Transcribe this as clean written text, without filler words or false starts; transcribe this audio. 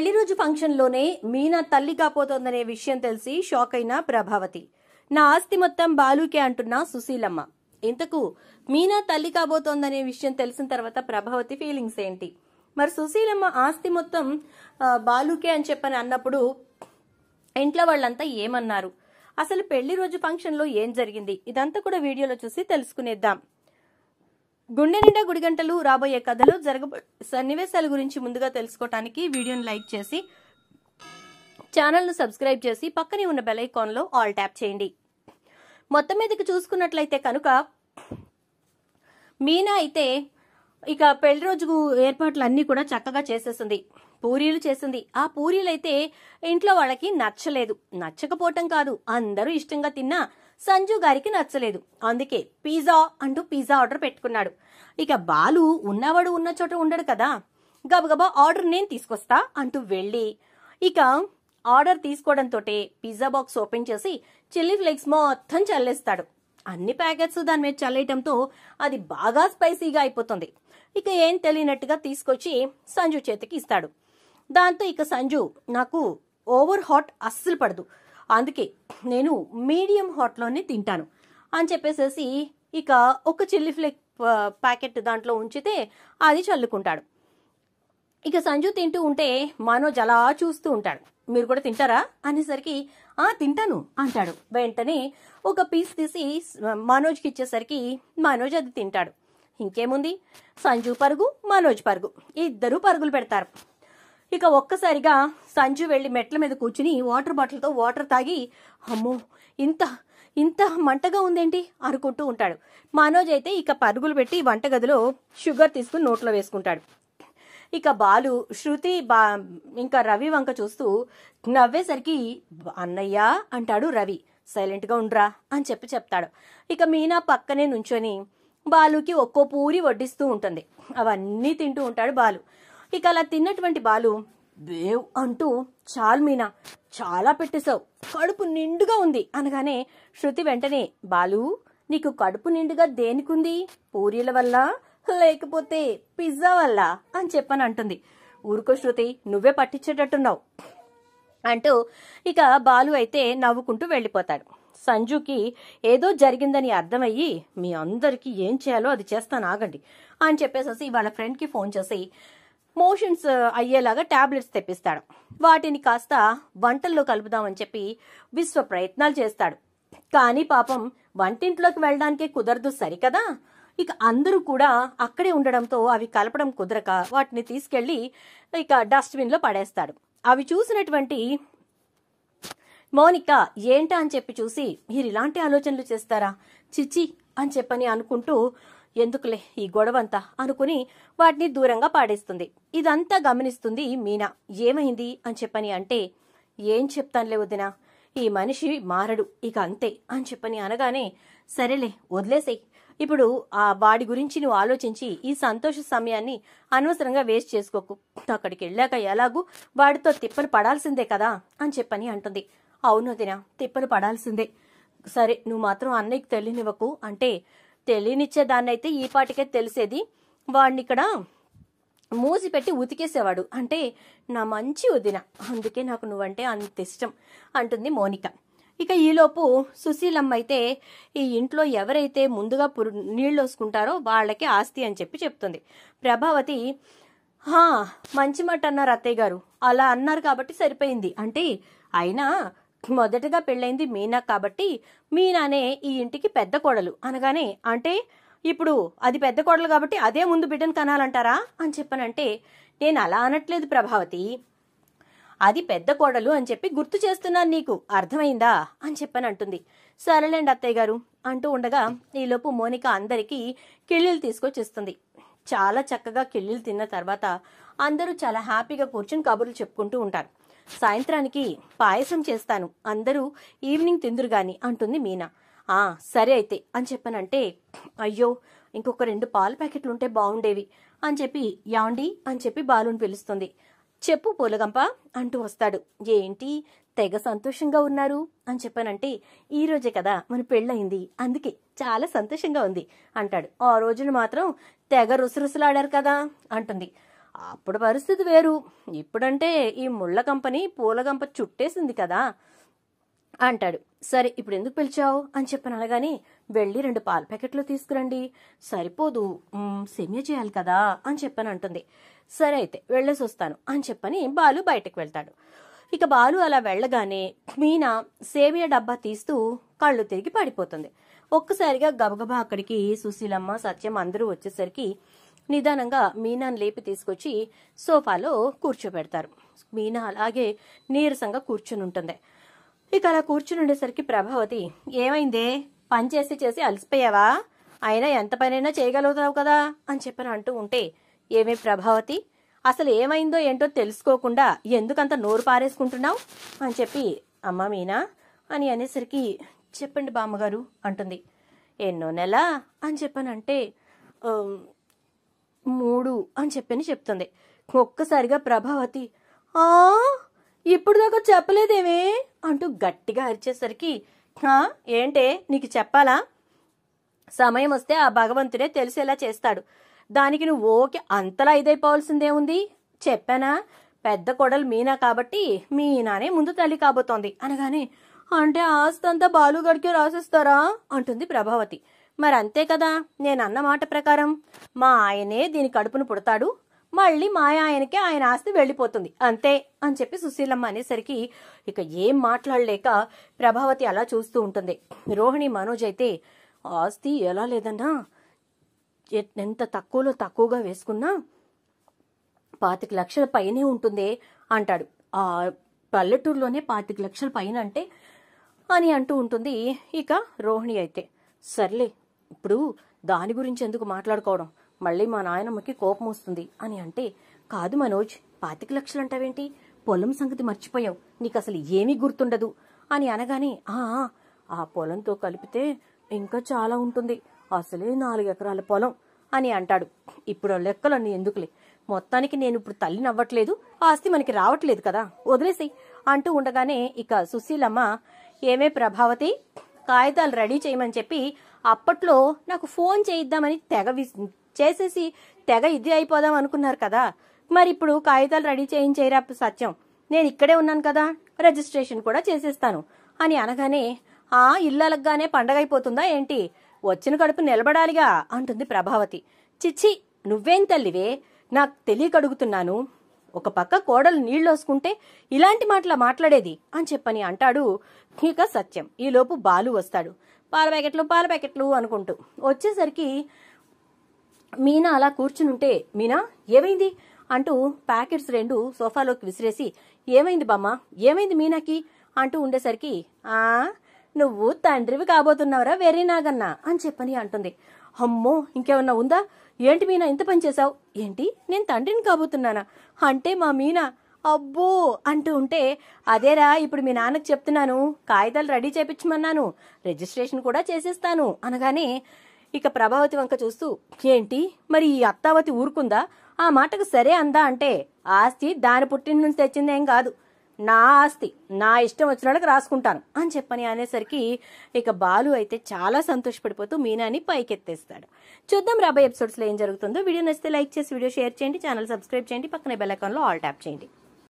పెళ్లి రోజు ఫంక్షన్ లోనే మీనా తల్లి కాబోతోందనే విషయం తెలిసి షాక్ అయిన ప్రభావతి. నా ఆస్తి మొత్తం బాలుకే అంటున్న సుశీలమ్మ. ఇంతకు మీనా తల్లి కాబోతోందనే విషయం తెలిసిన తర్వాత ప్రభావతి ఫీలింగ్స్ ఏంటి? మరి సుశీలమ్మ ఆస్తి మొత్తం బాలుకే అని చెప్పని అన్నప్పుడు ఇంట్లో వాళ్ళంతా ఏమన్నారు? అసలు పెళ్లి రోజు ఫంక్షన్ లో ఏం జరిగింది? ఇదంతా కూడా వీడియోలో చూసి తెలుసుకునేద్దాం. గుండె నిండా గుడిగంటలు రాబోయే కథలో జరగబోయే సన్నివేశాల గురించి ముందుగా తెలుసుకోవడానికి వీడియోని లైక్ చేసి ఛానల్ను సబ్స్క్రైబ్ చేసి పక్కనే ఉన్న బెల్ ఐకాన్లో ఆల్ ట్యాప్ చేయండి. మొత్తం మీదకి చూసుకున్నట్లయితే కనుక మీనా అయితే ఇక పెళ్లి రోజు ఏర్పాట్లు అన్నీ కూడా చక్కగా చేసేసింది. పూరీలు చేసింది. ఆ పూరీలైతే ఇంట్లో వాళ్ళకి నచ్చలేదు. నచ్చకపోవటం కాదు, అందరూ ఇష్టంగా తిన్నా సంజు గారికి నచ్చలేదు. అందుకే పిజ్జా అంటూ పిజ్జా ఆర్డర్ పెట్టుకున్నాడు. ఇక బాలు ఉన్నవాడు ఉన్న చోట ఉండడు కదా, గబగబా ఆర్డర్ నేను తీసుకొస్తా అంటూ వెళ్ళి ఇక ఆర్డర్ తీసుకోవడంతో పిజ్జా బాక్స్ ఓపెన్ చేసి చిల్లీ ఫ్లేక్స్ మొత్తం చల్లేస్తాడు. అన్ని ప్యాకెట్స్ దాని మీద చల్లేయటంతో అది బాగా స్పైసీగా అయిపోతుంది. ఇక ఏం తెలియనట్టుగా తీసుకొచ్చి సంజు చేతికి ఇస్తాడు. దాంతో ఇక సంజు, నాకు ఓవర్ హాట్ అస్సలు పడదు, అందుకే నేను మీడియం హాట్లోనే తింటాను అని చెప్పేసేసి ఇక ఒక చిల్లీ ఫ్లేక్ ప్యాకెట్ దాంట్లో ఉంచితే అది చల్లుకుంటాడు. ఇక సంజు తింటూ ఉంటే మనోజ్ అలా చూస్తూ ఉంటాడు. మీరు కూడా తింటారా అనేసరికి తింటాను అంటాడు. వెంటనే ఒక పీస్ తీసి మనోజ్కి ఇచ్చేసరికి మనోజ్ అది తింటాడు. ఇంకేముంది, సంజు పరుగు, మనోజ్ పరుగు, ఇద్దరు పరుగులు పెడతారు. ఇక ఒక్కసారిగా సంజు వెళ్లి మెట్ల మీద కూర్చుని వాటర్ బాటిల్తో వాటర్ తాగి అమ్మో ఇంత ఇంత మంటగా ఉందేంటి అనుకుంటూ ఉంటాడు. మనోజ్ అయితే ఇక పరుగులు పెట్టి వంటగదిలో షుగర్ తీసుకుని నోట్లో వేసుకుంటాడు. ఇక బాలు, శృతి ఇంకా రవి వంక చూస్తూ నవ్వేసరికి అన్నయ్య అంటాడు రవి. సైలెంట్గా ఉండ్రా అని చెప్తాడు. ఇక మీనా పక్కనే నుంచొని బాలుకి ఒక్కో పూరి వడ్డిస్తూ ఉంటుంది. అవన్నీ తింటూ ఉంటాడు బాలు. ఇక అలా తిన్నటువంటి బాలు దేవ్ అంటూ చాలు మీనా, చాలా పెట్టేశావు, కడుపు నిండుగా ఉంది అనగానే శృతి వెంటనే బాలు నీకు కడుపు నిండుగా దేనికుంది? పూరీల వల్ల లేకపోతే పిజ్జా వల్ల అని చెప్పని అంటుంది. ఊరుకో శృతి, నువ్వే పట్టించేటట్టున్నావు అంటూ ఇక బాలు అయితే నవ్వుకుంటూ వెళ్ళిపోతాడు. సంజుకి ఏదో జరిగిందని అర్థమయ్యి మీ అందరికీ ఏం చేయాలో అది చేస్తాను ఆగండి అని చెప్పేసి వాళ్ళ ఫ్రెండ్కి ఫోన్ చేసి మోషన్స్ అయ్యేలాగా టాబ్లెట్స్ తెప్పిస్తాడు. వాటిని కాస్త వంటల్లో కలుపుదామని చెప్పి విశ్వ ప్రయత్నాలు చేస్తాడు. కానీ పాపం వంటింట్లోకి వెళ్ళడానికే కుదరదు సరికదా. ఇక అందరూ కూడా అక్కడే ఉండడంతో అవి కలపడం కుదరక వాటిని తీసుకెళ్లి ఇక డస్ట్బిన్ లో పడేస్తాడు. అవి చూసినటువంటి మౌనిక ఏంటా అని చెప్పి చూసి మీరు ఇలాంటి ఆలోచనలు చేస్తారా, చిచి అని చెప్పని అనుకుంటూ ఎందుకులే ఈ గొడవంతా అనుకుని వాటిని దూరంగా పాడేస్తుంది. ఇదంతా గమనిస్తుంది మీనా. ఏమైంది అని చెప్పని అంటే ఏం చెప్తానులే వదినా, ఈ మనిషి మారడు ఇక అంతే అని చెప్పని అనగానే సరేలే వదిలేసేయ్, ఇప్పుడు ఆ వాడి గురించి నువ్వు ఆలోచించి ఈ సంతోష సమయాన్ని అనవసరంగా వేస్ట్ చేసుకోకు, అక్కడికి వెళ్ళాక ఎలాగూ వాడితో తిప్పలు పడాల్సిందే కదా అని చెప్పని అంటుంది. అవును వదినా, తిప్పలు పడాల్సిందే, సరే నువ్వు మాత్రం అన్నయ్యకి తెలియనివ్వకు అంటే తెలియనిచ్చేదాన్నైతే ఈ పాటికే తెలిసేది, వాడిని ఇక్కడ మూసి పెట్టి ఉతికేసేవాడు అంటే నా మంచి వదిన, అందుకే నాకు నువ్వంటే అంత ఇష్టం అంటుంది మౌనిక. ఇక ఈలోపు సుశీలమ్మ అయితే ఈ ఇంట్లో ఎవరైతే ముందుగా నీళ్లు వసుకుంటారో వాళ్ళకి ఆస్తి అని చెప్పి చెప్తుంది. ప్రభావతి మంచి మాట అన్నారు అత్తయ్య గారు, అలా అన్నారు కాబట్టి సరిపోయింది, అంటే అయినా మొదటగా పెళ్ళైంది మీనా కాబట్టి మీనానే ఈ ఇంటికి పెద్ద కోడలు అనగానే అంటే ఇప్పుడు అది పెద్ద కోడలు కాబట్టి అదే ముందు బిడ్డను కనాలంటారా అని చెప్పనంటే నేను అలా అనట్లేదు ప్రభావతి, అది పెద్ద కోడలు అని చెప్పి గుర్తు చేస్తున్నాను, నీకు అర్థమైందా అని చెప్పని అంటుంది. సరేలేండి అత్తయ్య గారు అంటూ ఉండగా ఈలోపు మౌనిక అందరికీ కిళ్ళీలు తీసుకొచ్చిస్తుంది. చాలా చక్కగా కిళ్ళీలు తిన్న తర్వాత అందరూ చాలా హ్యాపీగా కూర్చుని కబుర్లు చెప్పుకుంటూ ఉంటారు. సాయంత్రానికి పాయసం చేస్తాను, అందరూ ఈవినింగ్ తిందురు గాని అంటుంది మీనా. సరే అయితే అని చెప్పనంటే అయ్యో ఇంకొక 2 పాల ప్యాకెట్లు ఉంటే బాగుండేవి అని చెప్పి యాండి అని చెప్పి బాలుని పిలుస్తుంది. చెప్పు పూలగంప అంటూ వస్తాడు. ఏంటి తెగ సంతోషంగా ఉన్నారు అని చెప్పానంటే ఈ రోజే కదా మన పెళ్ళయింది, అందుకే చాలా సంతోషంగా ఉంది అంటాడు. ఆ రోజున మాత్రం తెగ రుసరుసలాడారు కదా అంటుంది. అప్పుడు పరిస్థితి వేరు, ఇప్పుడంటే ఈ ముళ్ళ కంపని పూలగంప చుట్టేసింది కదా అంటాడు. సరే ఇప్పుడు ఎందుకు పిలిచావు అని చెప్పని అనగానే, వెళ్ళి 2 పాల ప్యాకెట్లు తీసుకురండి. సరిపోదు, సేమియా చేయాలి కదా అని చెప్పని అంటుంది. సరే అయితే వెళ్ళేసి వస్తాను అని చెప్పని బాలు బయటకు వెళ్తాడు. ఇక బాలు అలా వెళ్ళగానే మీనా సేమియా డబ్బా తీస్తూ కళ్ళు తిరిగి పడిపోతుంది. ఒక్కసారిగా గబగబా అక్కడికి సుశీలమ్మ, సత్యం అందరూ వచ్చేసరికి నిదానంగా మీనాను లేపి తీసుకొచ్చి సోఫాలో కూర్చోబెడతారు. మీనా అలాగే నీరసంగా కూర్చుని ఉంటుంది. ఇక అలా కూర్చుని ఉండేసరికి ప్రభావతి, ఏమైందే, పని చేసి చేసి అలసిపోయావా, అయినా ఎంత పనైనా చేయగలుగుతావు కదా అని చెప్పని అంటూ ఉంటే, ఏమే ప్రభావతి, అసలు ఏమైందో ఏంటో తెలుసుకోకుండా ఎందుకంత నోరు పారేసుకుంటున్నావు అని చెప్పి, అమ్మ మీనా అని అనేసరికి, చెప్పండి బామ్మగారు అంటుంది. ఎన్నో నెల అని చెప్పనంటే 3 అని చెప్పని చెప్తుంది. ఒక్కసారిగా ప్రభావతి, ఇప్పుడు దాకా చెప్పలేదేమే అంటూ గట్టిగా అరిచేసరికి, ఏంటే నీకు చెప్పాలా, సమయం వస్తే ఆ భగవంతుడే తెలిసేలా చేస్తాడు, దానికి నువ్వు ఓకే అంతలా ఇదైపోవాల్సిందేముంది, చెప్పానా, పెద్ద కొడలు మీనా కాబట్టి మీనానే ముందు తల్లి కాబోతోంది అనగానే, అంటే ఆస్తంతా బాలుగడికే రాసిస్తారా అంటుంది ప్రభావతి. మరి అంతే కదా, నేను అన్న మాట ప్రకారం మా ఆయనే దీని కడుపును పుడతాడు, మళ్ళీ మా ఆయనకే ఆయన ఆస్తి వెళ్ళిపోతుంది అంతే అని చెప్పి సుశీలమ్మ అనేసరికి ఇక ఏం మాట్లాడలేక ప్రభావతి అలా చూస్తూ ఉంటుంది. రోహిణి, మనోజ్ అయితే, ఆస్తి ఎలా లేదన్నా ఎంత తక్కువలో తక్కువగా వేసుకున్నా 25 లక్షల పైనే ఉంటుంది అంటాడు. ఆ పల్లెటూరులోనే 25 లక్షల పైన అంటే అని అంటూ ఉంటుంది. ఇక రోహిణి అయితే, సర్లే ఇప్పుడు దాని గురించి ఎందుకు మాట్లాడుకోవడం, మళ్ళీ మా నాయనమ్మకి కోపం వస్తుంది అని అంటే, కాదు మనోజ్, 25 లక్షలు అంటావేంటి, పొలం సంగతి మర్చిపోయావు, నీకు అసలు ఏమీ గుర్తుండదు అని అనగానే, ఆ పొలంతో కలిపితే ఇంకా చాలా ఉంటుంది, అసలే 4 ఎకరాల పొలం అని అంటాడు. ఇప్పుడు లెక్కలన్నీ ఎందుకులే, మొత్తానికి నేను ఇప్పుడు తల్లిని అవ్వట్లేదు, ఆస్తి మనకి రావట్లేదు కదా, వదిలేసేయి అంటూ ఉండగానే ఇక సుశీలమ్మ, ఏమే ప్రభావతి, కాగితాలు రెడీ చేయమని చెప్పి అప్పట్లో నాకు ఫోన్ చేయిద్దామని చేసేసి తెగ ఇది అయిపోదాం అనుకున్నారు కదా, మరి ఇప్పుడు కాగితాలు రెడీ చేయించేరా సత్యం, నేను ఇక్కడే ఉన్నాను కదా, రిజిస్ట్రేషన్ కూడా చేసేస్తాను అని అనగానే, ఇళ్ళలగ్గానే పండగ అయిపోతుందా ఏంటి, వచ్చిన కడుపు నిలబడాలిగా అంటుంది ప్రభావతి. చిచ్చి, నువ్వేం తల్లివే, నాకు తెలియకడుగుతున్నాను, ఒక పక్క కోడలు నీళ్లోసుకుంటే ఇలాంటి మాటలా మాట్లాడేది అని చెప్పని అంటాడు. ఇక సత్యం, ఈలోపు బాలు వస్తాడు. పాల ప్యాకెట్లు అనుకుంటూ వచ్చేసరికి మీనా అలా కూర్చునుంటే, మీనా ఏమైంది అంటూ ప్యాకెట్స్ 2 సోఫాలోకి విసిరేసి, ఏమైంది బామ్మ, ఏమైంది మీనాకి అంటూ ఉండేసరికి, నువ్వు తండ్రివి కాబోతున్నావురా వెర్రి నాగన్నా అని చెప్పని అంటుంది. అమ్మో, ఇంకేమన్నా ఉందా ఏంటి మీనా, ఇంత పని చేసావు ఏంటి, నేను తండ్రిని కాబోతున్నానా అంటే మా మీనా అబ్బో అంటూ ఉంటే, అదేరా ఇప్పుడు మీ నాన్నకు చెప్తున్నాను, కాగితాలు రెడీ చేపించమన్నాను, రిజిస్ట్రేషన్ కూడా చేసేస్తాను అనగానే ఇక ప్రభావతి వంక చూస్తూ, ఏంటి మరి ఈ అత్తావతి ఊరుకుందా, ఆ మాటకు సరే అందా అంటే, ఆస్తి దాని పుట్టిన నుంచి తెచ్చిందేం కాదు, నా ఆస్తి నా ఇష్టం వచ్చిన వాళ్ళకి రాసుకుంటాను అని చెప్పని అనేసరికి ఇక బాలు అయితే చాలా సంతోషపడిపోతూ మీనాని పైకెత్తేస్తాడు. చూద్దాం రాబోయే ఎపిసోడ్స్లో ఏం జరుగుతుందో. వీడియో నచ్చితే లైక్ చేసి వీడియో షేర్ చేయండి, ఛానల్ సబ్స్క్రైబ్ చేయండి, పక్కనే బెల్ ఐకాన్లో ఆల్ ట్యాప్ చేయండి.